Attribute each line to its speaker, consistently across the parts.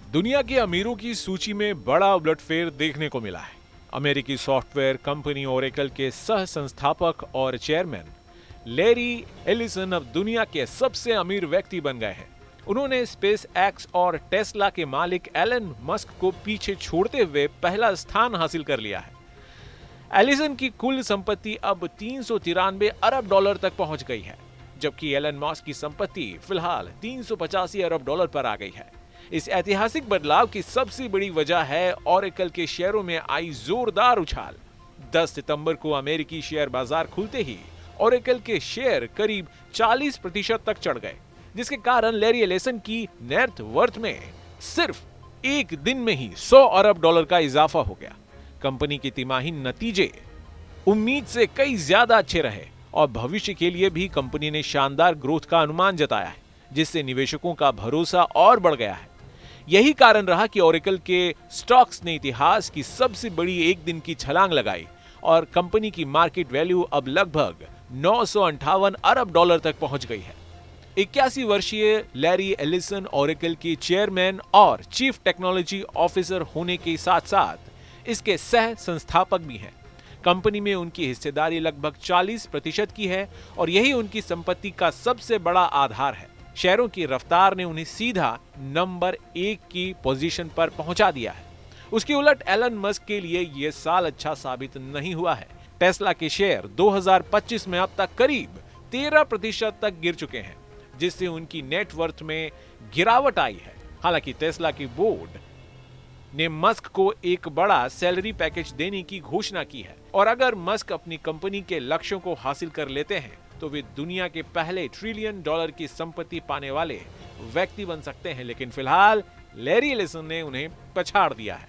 Speaker 1: दुनिया के अमीरों की सूची में बड़ा उलटफेर देखने को मिला है। अमेरिकी सॉफ्टवेयर कंपनी ओरेकल के सह संस्थापक और चेयरमैन लैरी एलिसन अब दुनिया के सबसे अमीर व्यक्ति बन गए हैं। उन्होंने स्पेस एक्स और टेस्ला के मालिक एलन मस्क को पीछे छोड़ते हुए पहला स्थान हासिल कर लिया है। एलिसन की कुल संपत्ति अब 393 अरब डॉलर तक पहुंच गई है, जबकि एलन मस्क की संपत्ति फिलहाल 385 अरब डॉलर पर आ गई है। इस ऐतिहासिक बदलाव की सबसे बड़ी वजह है ओरेकल के शेयरों में आई जोरदार उछाल। 10 सितंबर को अमेरिकी शेयर बाजार खुलते ही ओरेकल के शेयर करीब 40% तक चढ़ गए, जिसके कारण लैरी एलिसन की नेट वर्थ में सिर्फ एक दिन में ही 100 अरब डॉलर का इजाफा हो गया। कंपनी के तिमाही नतीजे उम्मीद से कई ज्यादा अच्छे रहे और भविष्य के लिए भी कंपनी ने शानदार ग्रोथ का अनुमान जताया है, जिससे निवेशकों का भरोसा और बढ़ गया है। यही कारण रहा कि ओरेकल के स्टॉक्स ने इतिहास की सबसे बड़ी एक दिन की छलांग लगाई और कंपनी की मार्केट वैल्यू अब लगभग 958 अरब डॉलर तक पहुंच गई है। 81 वर्षीय लैरी एलिसन ओरेकल के चेयरमैन और चीफ टेक्नोलॉजी ऑफिसर होने के साथ साथ इसके सह संस्थापक भी हैं। कंपनी में उनकी हिस्सेदारी लगभग 40% की है और यही उनकी संपत्ति का सबसे बड़ा आधार है। शेयरों की रफ्तार ने उन्हें सीधा नंबर 1 की पोजीशन पर पहुंचा दिया है। उसके उलट एलन मस्क के लिए यह साल अच्छा साबित नहीं हुआ है। टेस्ला के शेयर 2025 में अब तक करीब 13% तक गिर चुके हैं, जिससे उनकी नेटवर्थ में गिरावट आई है। हालांकि टेस्ला की बोर्ड ने मस्क को एक बड़ा सैलरी पैकेज देने की घोषणा की है और अगर मस्क अपनी कंपनी के लक्ष्यों को हासिल कर लेते हैं तो वे दुनिया के पहले $1 ट्रिलियन की संपत्ति पाने वाले व्यक्ति बन सकते हैं। लेकिन फिलहाल लैरी एलिसन ने उन्हें पछाड़ दिया है।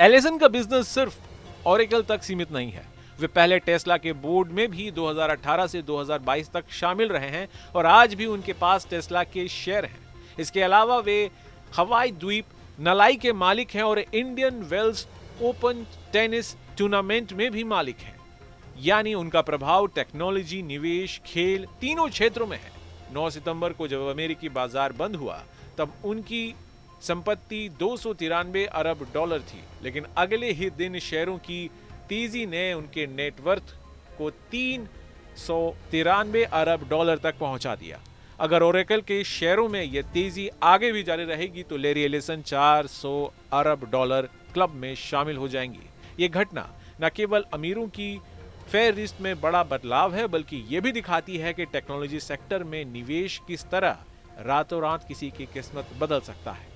Speaker 1: एलिसन का बिजनेस सिर्फ ओरेकल तक सीमित नहीं है। वे पहले टेस्ला के बोर्ड में भी 2018 से 2022 तक शामिल रहे हैं और आज भी उनके पास टेस्ला के शेयर हैं। इसके अलावा वे हवाई द्वीप नलाई के मालिक हैं और Indian Wells Open tennis tournament में भी मालिक हैं। यानी उनका प्रभाव टेक्नोलॉजी, निवेश, खेल तीनों क्षेत्रों में है। 9 सितंबर को जब अमेरिकी बाजार बंद हुआ तब उनकी संपत्ति 293 अरब डॉलर थी, लेकिन अगले ही दिन शेयरों की तेजी ने उनके नेटवर्थ को 393 अरब डॉलर तक पहुंचा दिया। अगर ओरेकल के शेयरों में यह तेजी आगे भी जारी रहेगी तो लैरी एलिसन 400 अरब डॉलर क्लब में शामिल हो जाएंगी। ये घटना न केवल अमीरों की फेयर लिस्ट में बड़ा बदलाव है, बल्कि ये भी दिखाती है कि टेक्नोलॉजी सेक्टर में निवेश किस तरह रातों रात किसी की किस्मत बदल सकता है।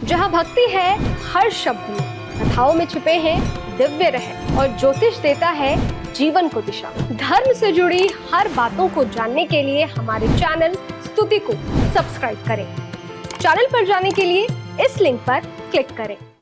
Speaker 2: जहां भक्ति है हर शब्द में, कथाओं में छुपे हैं दिव्य रहस्य और ज्योतिष देता है जीवन को दिशा। धर्म से जुड़ी हर बातों को जानने के लिए हमारे चैनल स्तुति को सब्सक्राइब करें। चैनल पर जाने के लिए इस लिंक पर क्लिक करें।